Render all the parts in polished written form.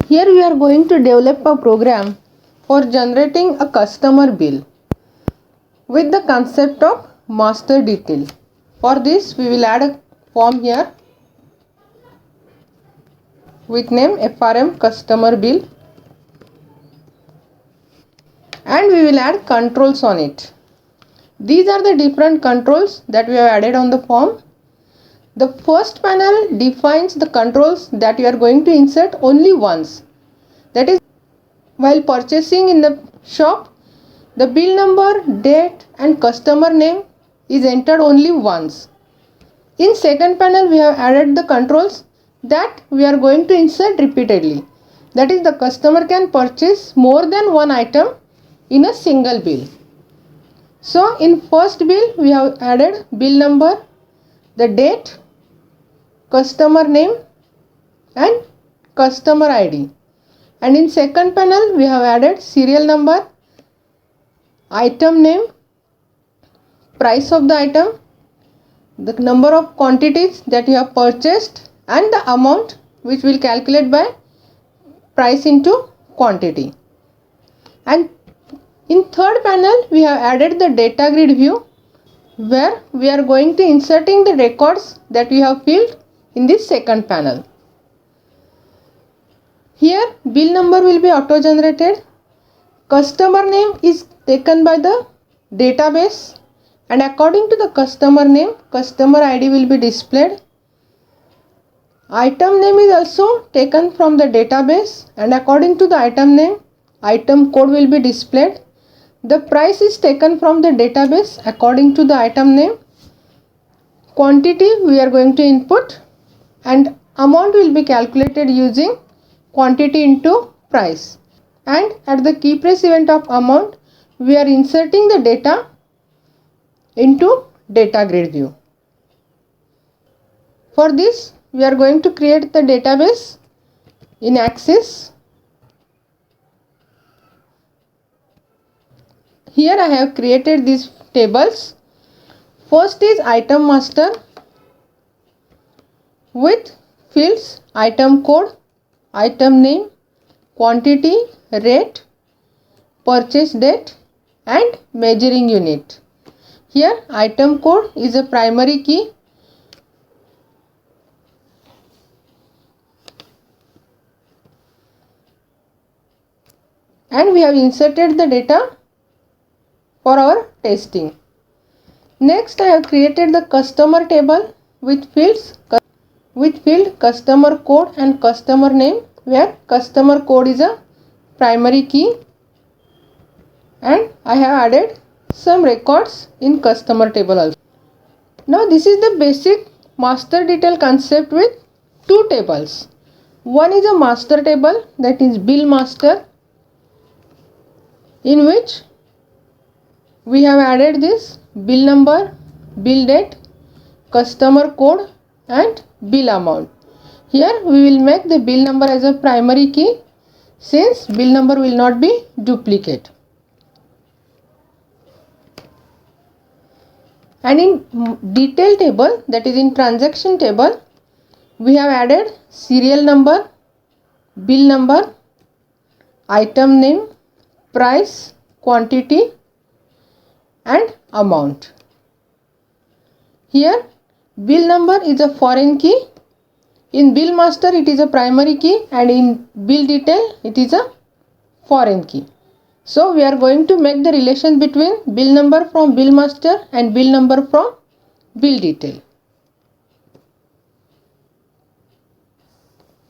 Here we are going to develop a program for generating a customer bill with the concept of master detail. For this we will add a form here with name FRM customer bill, and we will add controls on it. These are the different controls that we have added on the form. The first panel defines the controls that you are going to insert only once. That is, while purchasing in the shop, the bill number, date and customer name is entered only once. In second panel, we have added the controls that we are going to insert repeatedly. That is, the customer can purchase more than one item in a single bill. So in first bill we have added bill number, the date, customer name and customer ID. And in second panel we have added serial number, item name, price of the item, the number of quantities that you have purchased and the amount, which will calculate by price into quantity. And in third panel we have added the data grid view, where we are going to inserting the records that we have filled in this second panel. Here bill number will be auto generated, customer name is taken by the database, and according to the customer name, customer ID will be displayed. Item name is also taken from the database, and according to the item name, item code will be displayed. The price is taken from the database according to the item name. Quantity we are going to input, and amount will be calculated using quantity into price. And at the key press event of amount, we are inserting the data into data grid view. For this we are going to create the database in Access. Here I have created these tables. First is item master with fields item code, item name, quantity, rate, purchase date and measuring unit. Here item code is a primary key. And we have inserted the data for our testing. Next I have created the customer table with field customer code and customer name, where customer code is a primary key, and I have added some records in customer table also. Now this is the basic master detail concept with two tables. One is a master table, that is bill master, in which we have added this bill number, bill date, customer code and bill amount. Here we will make the bill number as a primary key, since bill number will not be duplicate. And in detail table, that is in transaction table, we have added serial number, bill number, item name, price, quantity and amount. Here bill number is a foreign key, in bill master it is a primary key, and in bill detail it is a foreign key. So we are going to make the relation between bill number from bill master and bill number from bill detail.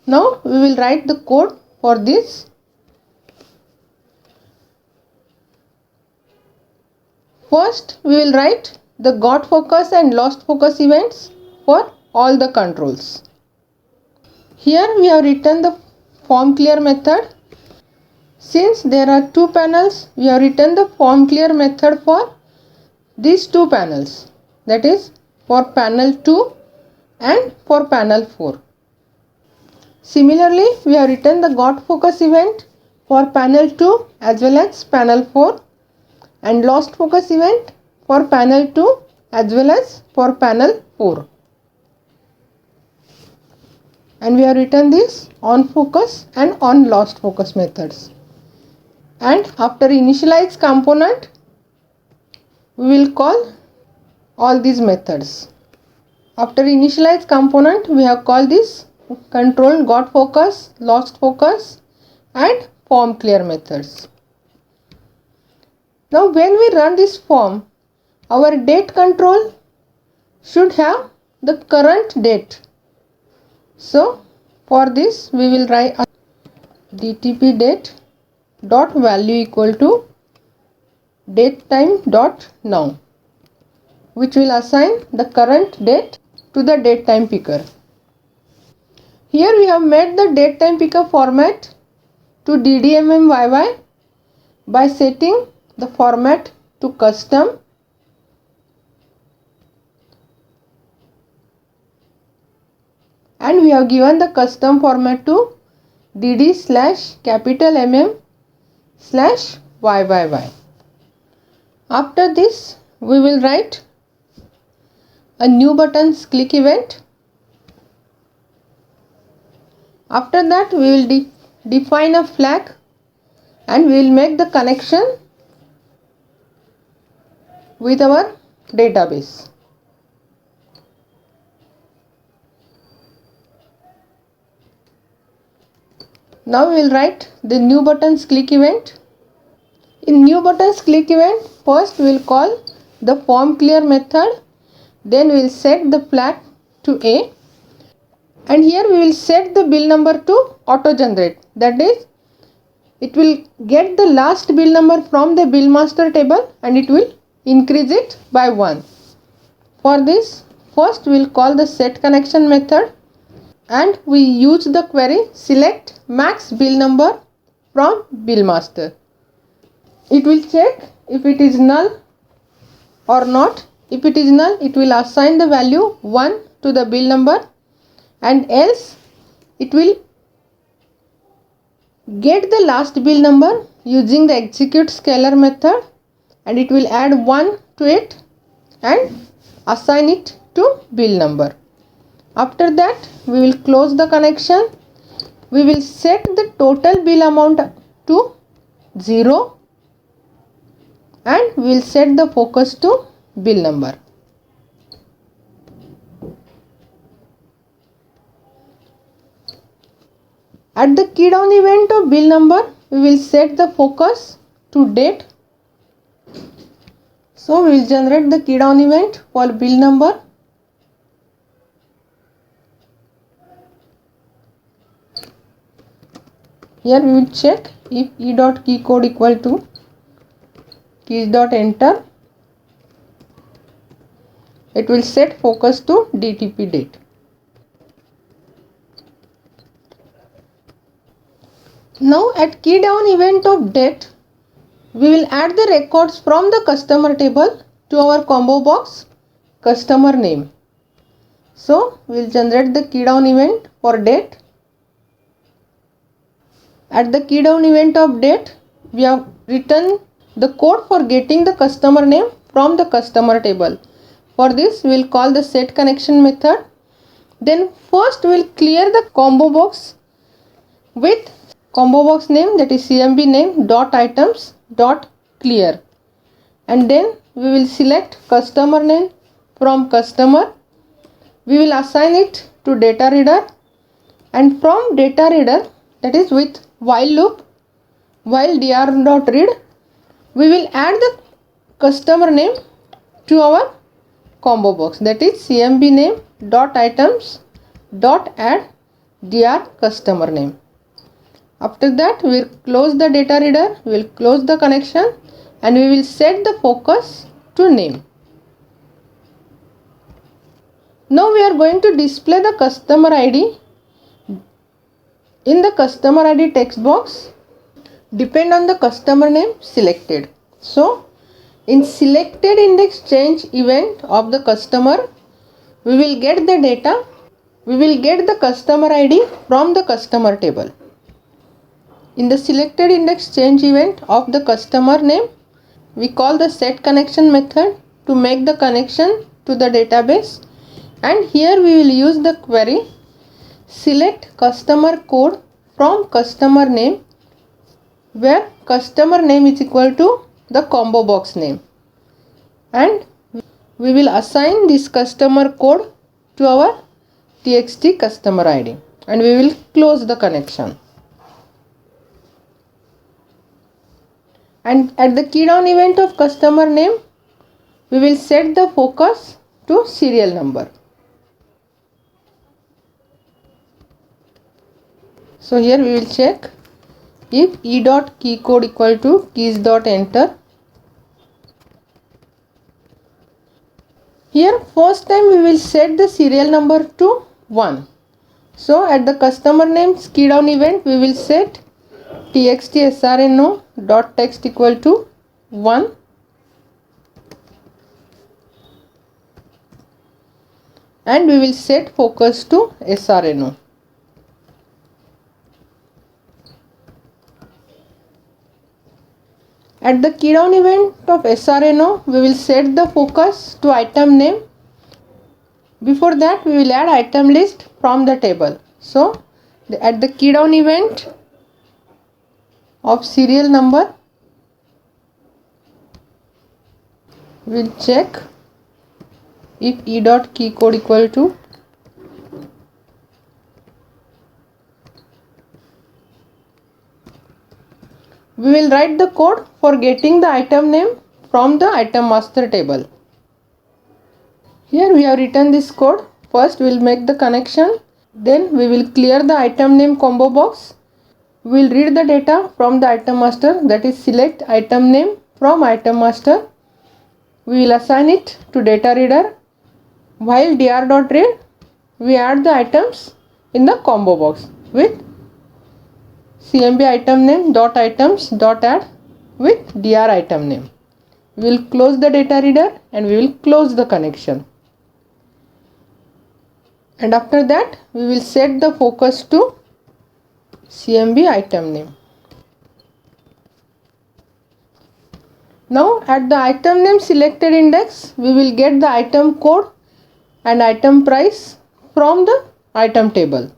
Now we will write the code for this. First we will write the got focus and lost focus events for all the controls. Here we have written the form clear method. Since there are two panels, we have written the form clear method for these two panels, that is for panel 2 and for panel 4. Similarly, we have written the got focus event for panel 2 as well as panel 4, and lost focus event for panel 2 as well as for panel 4. and we have written this on focus and on lost focus methods. And after initialize component, we will call all these methods. After initialize component, we have called this control got focus, lost focus and form clear methods. Now when we run this form, our date control should have the current date. So for this we will write DTP date dot value equal to date time dot now, which will assign the current date to the date time picker. Here we have made the date time picker format to DDMMYY by setting the format to custom and we have given the custom format to DD/MM/YYY. After this we will write a new buttons click event. After that we will define a flag and we will make the connection with our database. Now we will write the new buttons click event. In new buttons click event, first we will call the form clear method, then we will set the flag to A, and here we will set the bill number to auto generate. That is, it will get the last bill number from the bill master table and it will increase it by 1. For this, first we will call the set connection method and we use the query select max bill number from bill master. It will check if it is null or not. If it is null, it will assign the value 1 to the bill number, and else it will get the last bill number using the execute scalar method and it will add 1 to it and assign it to bill number. After that we will close the connection. We will set the total bill amount to 0 and we will set the focus to bill number. At the key down event of bill number, we will set the focus to date. So we will generate the key down event for bill number. Here we will check if e.keycode equal to keys.enter. It will set focus to DTP date. Now at key down event of date, we will add the records from the customer table to our combo box customer name. So we will generate the key down event for date. At the key down event of date, we have written the code for getting the customer name from the customer table. For this we will call the set connection method. Then first we will clear the combo box with combo box name, that is CMB name dot items dot clear, and then we will select customer name from customer. We will assign it to data reader, and from data reader, that is with while loop, while dr.read, we will add the customer name to our combo box, that is CMB name dot items dot add dr customer name. After that we will close the data reader, we will close the connection and we will set the focus to name. Now we are going to display the customer ID. In the customer ID text box, depend on the customer name selected. So in selected index change event of the customer, we will get the data, we will get the customer ID from the customer table. In the selected index change event of the customer name, we call the set connection method to make the connection to the database, and here we will use the query select customer code from customer name, where customer name is equal to the combo box name, and we will assign this customer code to our txt customer id, and we will close the connection. And at the key down event of customer name, we will set the focus to serial number. So here we will check if e dot key code equal to keys dot enter. Here first time we will set the serial number to 1. So at the customer name's key down event, we will set txt srno dot text equal to 1, and we will set focus to srno. At the key down event of srno, we will set the focus to item name. Before that, we will add item list from the table. So at the key down event of serial number, we will check if e dot key code equal to we will write the code for getting the item name from the item master table. Here we have written this code. First we will make the connection, then we will clear the item name combo box. We will read the data from the item master, that is select item name from item master. We will assign it to data reader. While dr.read, we add the items in the combo box with cmb item name dot items dot add with dr item name. We will close the data reader and we will close the connection. And after that, we will set the focus to cmb item name. Now at the item name selected index, we will get the item code and item price from the item table.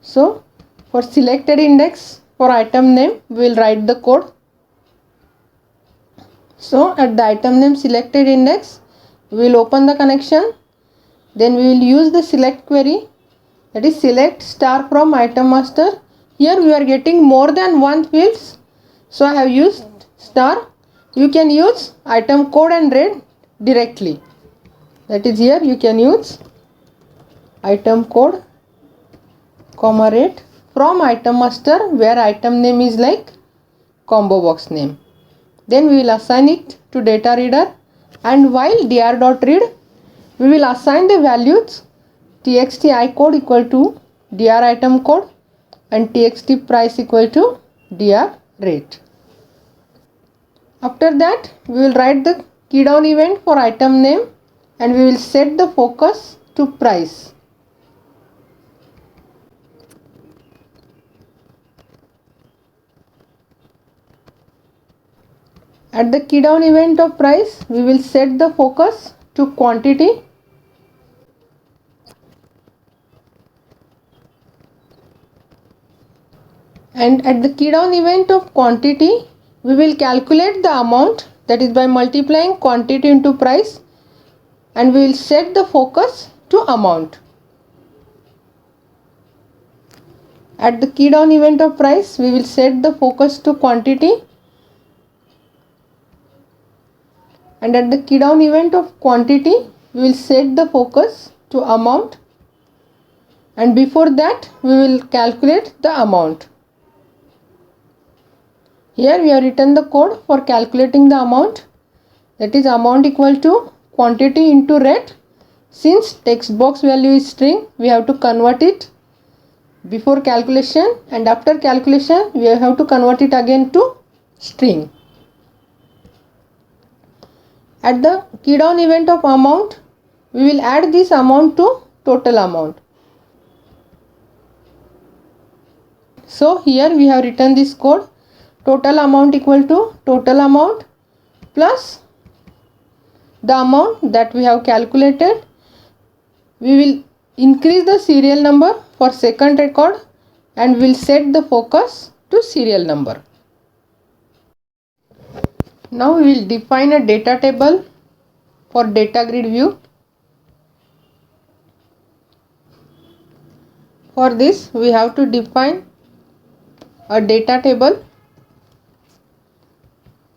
So for selected index for item name, we will write the code. So at the item name selected index, we will open the connection. Then we will use the select query, that is select star from item master. Here we are getting more than one fields, so I have used star. You can use item code and rate directly. That is, here you can use item code comma rate from item master, where item name is like combo box name. Then we will assign it to data reader, and while dr.read, we will assign the values txt I code equal to dr item code and txt price equal to dr rate. After that, we will write the key down event for item name and we will set the focus to price. At the key down event of price, we will set the focus to quantity. And at the key down event of quantity, we will calculate the amount, that is by multiplying quantity into price, and we will set the focus to amount. At the key down event of price, we will set the focus to quantity, and at the key down event of quantity, we will set the focus to amount, and before that we will calculate the amount. Here we have written the code for calculating the amount, that is amount equal to quantity into rate. Since text box value is string, we have to convert it before calculation, and after calculation we have to convert it again to string. At the key down event of amount, we will add this amount to total amount. So here we have written this code, total amount equal to total amount plus the amount that we have calculated. We will increase the serial number for second record and we'll set the focus to serial number. Now we will define a data table for data grid view. For this we have to define a data table.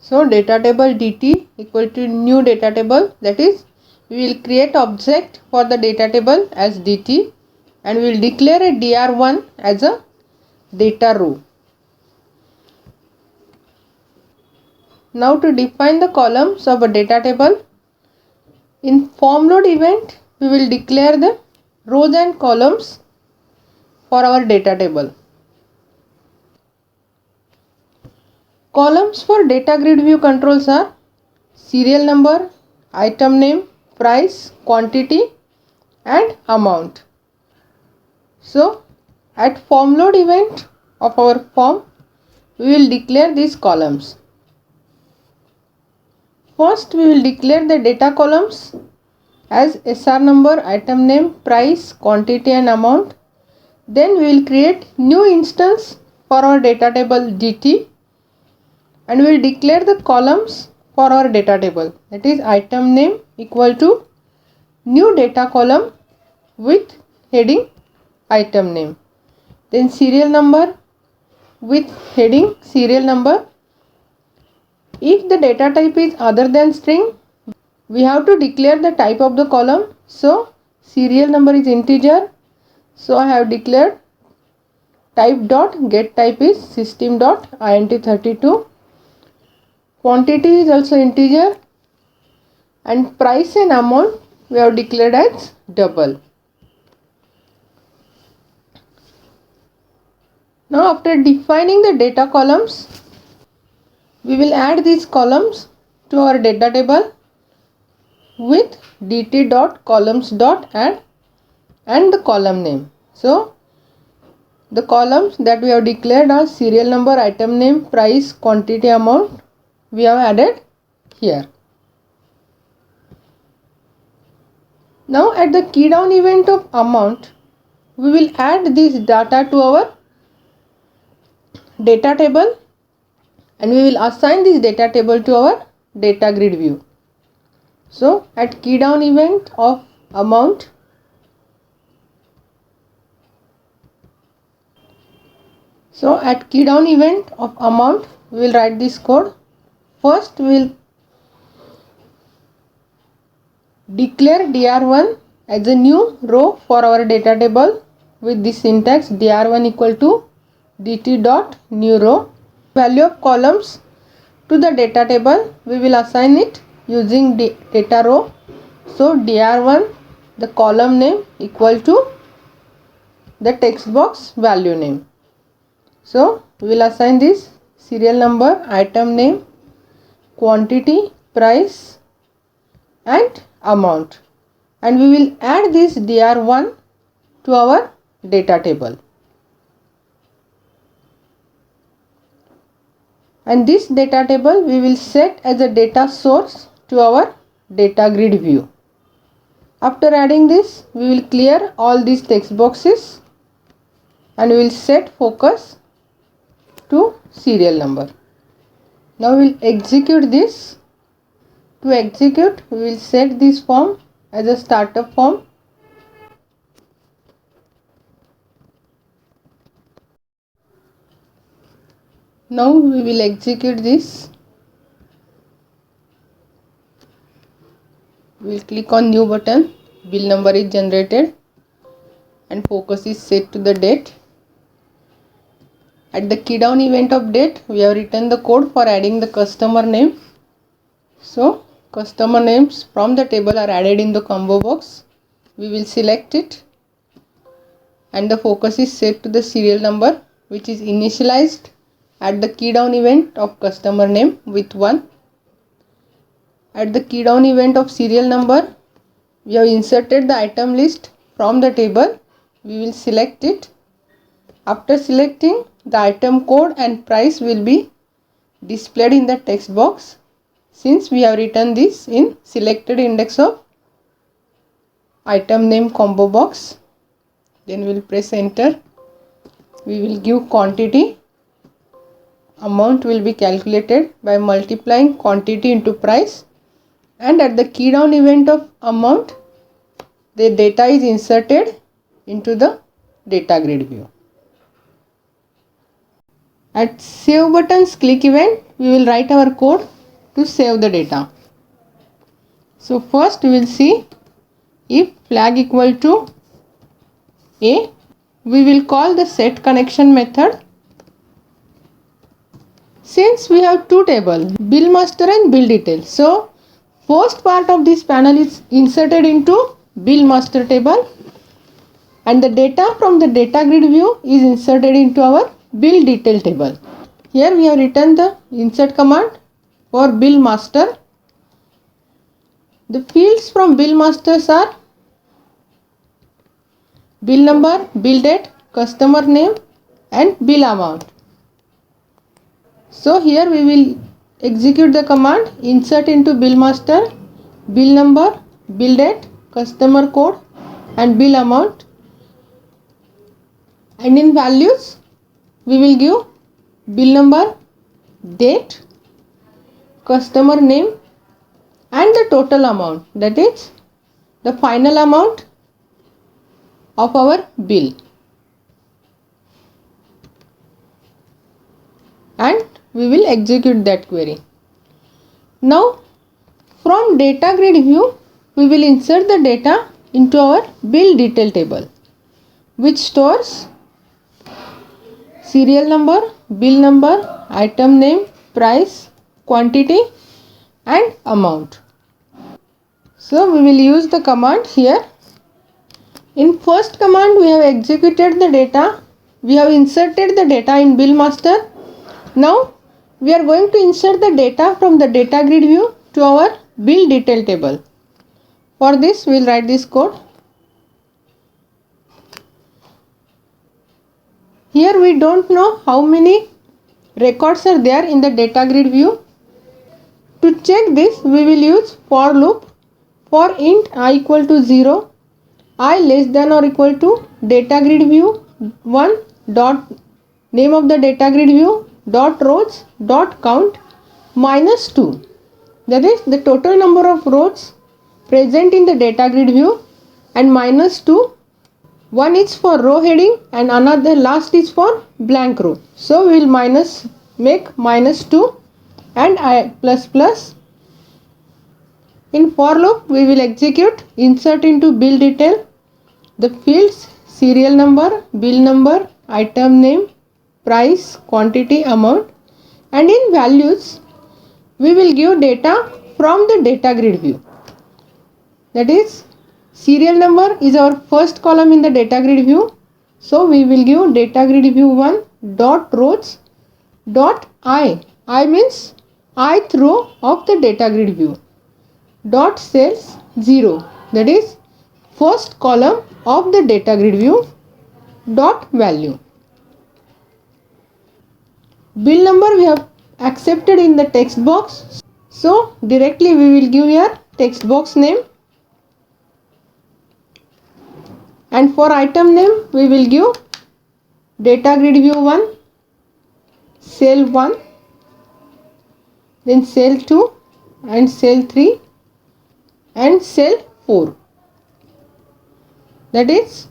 So data table dt equal to new data table, that is we will create object for the data table as dt and we will declare a dr1 as a data row. Now to define the columns of a data table, in form load event we will declare the rows and columns for our data table. Columns for data grid view controls are serial number, item name, price, quantity and amount. So at form load event of our form we will declare these columns. First we will declare the data columns as SR number, item name, price, quantity and amount. Then we will create new instance for our data table dt and we will declare the columns for our data table, that is item name equal to new data column with heading item name, then serial number with heading serial number. If the data type is other than string, we have to declare the type of the column. So serial number is integer, so I have declared type dot get type is system dot int32. Quantity is also integer and price and amount we have declared as double. Now after defining the data columns, we will add these columns to our data table with dt dot columns dot add and the column name. So the columns that we have declared are serial number, item name, price, quantity, amount we have added here. Now at the key down event of amount, we will add this data to our data table and we will assign this data table to our data grid view. So at key down event of amount, we will write this code. First we will declare dr1 as a new row for our data table with this syntax dr1 equal to dt dot new row. Value of columns to the data table we will assign it using data row. So dr1 the column name equal to the text box value name. So we will assign this serial number, item name, quantity, price and amount and we will add this dr1 to our data table. And this data table we will set as a data source to our data grid view. After adding this, we will clear all these text boxes and we will set focus to serial number. Now we will execute this. To execute, we will set this form as a startup form. Now we will execute this. We will click on new button, bill number is generated and focus is set to the date. At the key down event of date, we have written the code for adding the customer name. So customer names from the table are added in the combo box. We will select it and the focus is set to the serial number which is initialized at the key down event of customer name with 1. At the key down event of serial number, we have inserted the item list from the table. We will select it. After selecting, the item code and price will be displayed in the text box since we have written this in selected index of item name combo box. Then we will press enter. We will give quantity. Amount will be calculated by multiplying quantity into price, and at the key down event of amount, the data is inserted into the data grid view. At save buttons click event, we will write our code to save the data. So first we will see if flag equal to A, we will call the set connection method. Since we have two tables, bill master and bill detail, so first part of this panel is inserted into bill master table, and the data from the data grid view is inserted into our bill detail table. Here we have written the insert command for bill master. The fields from bill masters are bill number, bill date, customer name and bill amount. So here we will execute the command insert into bill master, bill number, bill date, customer code and bill amount, and in values we will give bill number, date, customer name and the total amount, that is the final amount of our bill, and we will execute that query. Now from data grid view we will insert the data into our bill detail table, which stores serial number, bill number, item name, price, quantity and amount. So we will use the command here. In first command we have executed the data, we have inserted the data in bill master. Now we are going to insert the data from the data grid view to our bill detail table. For this we will write this code. Here we don't know how many records are there in the data grid view. To check this we will use for loop. For int I equal to 0, I less than or equal to data grid view 1 dot name of the data grid view dot rows dot count minus 2, that is the total number of rows present in the data grid view, and minus 2, one is for row heading and another last is for blank row. So we will make minus 2 and I plus plus. In for loop we will execute insert into bill detail the fields serial number, bill number, item name, price, quantity, amount, and in values we will give data from the data grid view. That is serial number is our first column in the data grid view, so we will give data grid view 1 dot rows dot I means ith row of the data grid view, dot cells 0, that is first column of the data grid view, dot value. Bill number we have accepted in the text box, so directly we will give here text box name, and for item name we will give data grid view 1 cell 1, then cell 2 and cell 3 and cell 4. That is,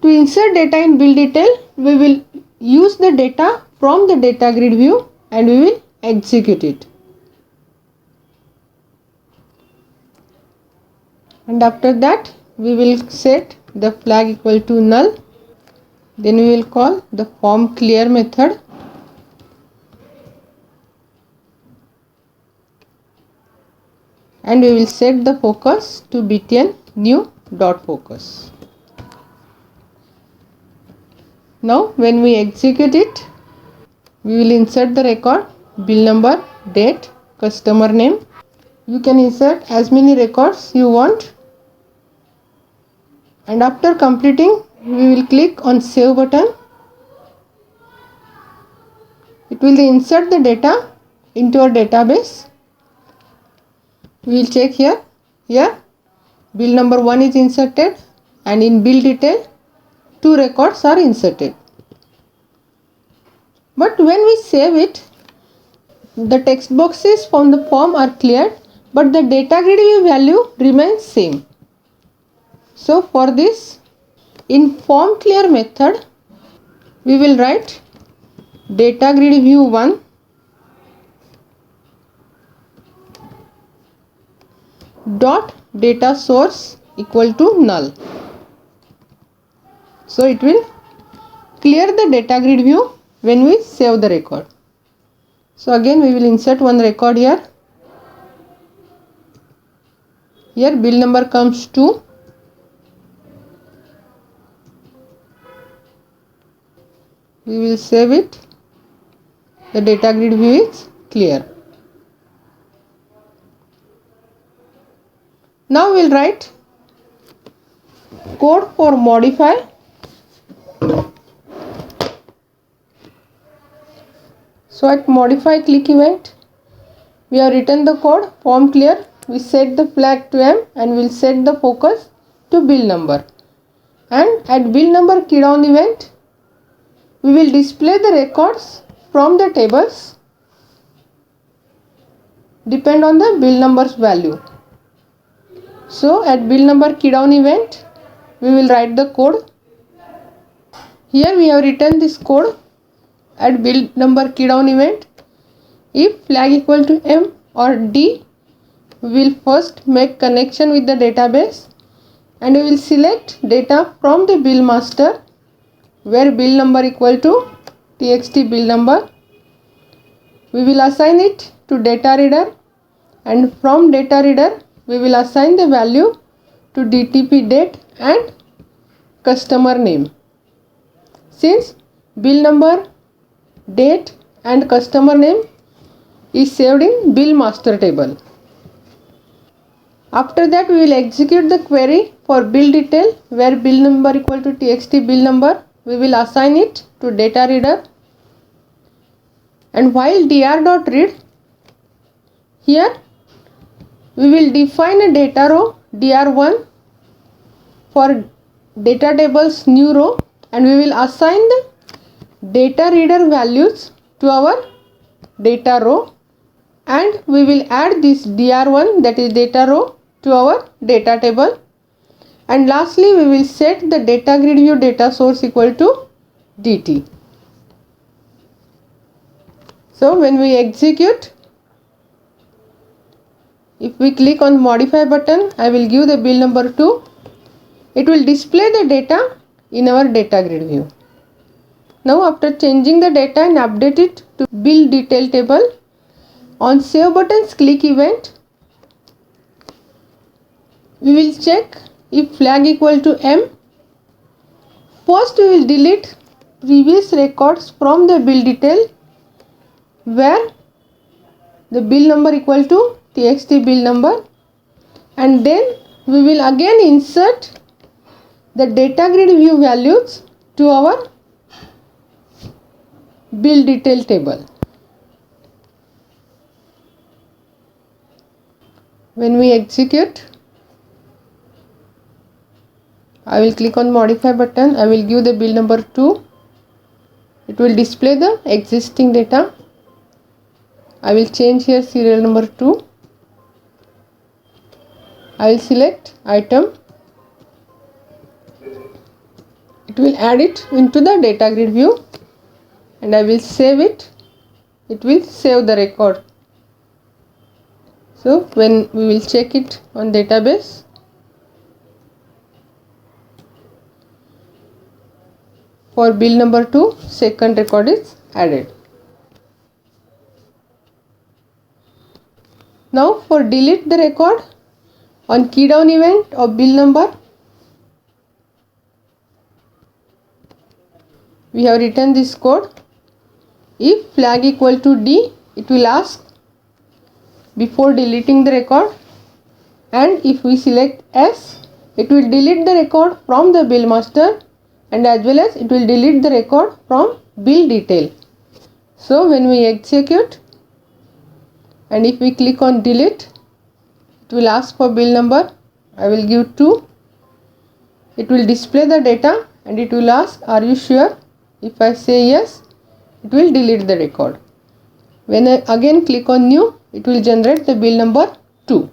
to insert data in bill detail we will use the data from the data grid view and we will execute it. And after that we will set the flag equal to null. Then we will call the form clear method. And we will set the focus to btn new dot focus. Now when we execute it, we will insert the record bill number, date, customer name. You can insert as many records you want, and after completing we will click on save button. It will insert the data into our database. We will check here bill number 1 is inserted, and in bill detail two records are inserted. But when we save it, the text boxes from the form are cleared, but the data grid view value remains same. So for this, in form clear method, we will write data grid view 1 dot data source equal to null. So it will clear the data grid view when we save the record. So again we will insert one record here. Here bill number comes 2. We will save it. The data grid view is clear. Now we will write code for modify. So at modify click event, we have written the code form clear. We set the flag to M and we will set the focus to bill number. And at bill number key down event, we will display the records from the tables depend on the bill number's value. So at bill number key down event, we will write the code. Here we have written this code at bill number key down event. If flag equal to M or D, we will first make connection with the database and we will select data from the bill master where bill number equal to txt bill number. We will assign it to data reader and from data reader we will assign the value to DTP date and customer name. Since bill number, date and customer name is saved in bill master table. After that we will execute the query for bill detail where bill number equal to txt bill number. We will assign it to data reader. And while dr.read, here we will define a data row dr1 for data tables new row and we will assign the data reader values to our data row and we will add this dr1 that is data row to our data table. And lastly we will set the data grid view data source equal to dt. So when we execute, if we click on modify button, I will give the bill number 2. It will display the data in our data grid view. Now after changing the data and update it to bill detail table, on save buttons click event, we will check if flag equal to M. First we will delete previous records from the bill detail where the bill number equal to txt bill number and then we will again insert the data grid view values to our bill detail table. When we execute, I will click on modify button. I will give the bill number 2. It will display the existing data. I will change here serial number 2. I will select item. It will add it into the data grid view and I will save it. It will save the record. So when we will check it on database, for bill number 2, second record is added. Now for delete the record, on key down event of bill number, we have written this code. If flag equal to D, it will ask before deleting the record, and if we select S, it will delete the record from the bill master and as well as it will delete the record from bill detail. So when we execute and if we click on delete, it will ask for bill number. I will give 2. It will display the data and it will ask, are you sure? If I say yes, it will delete the record. When I again click on new, it will generate the bill number 2.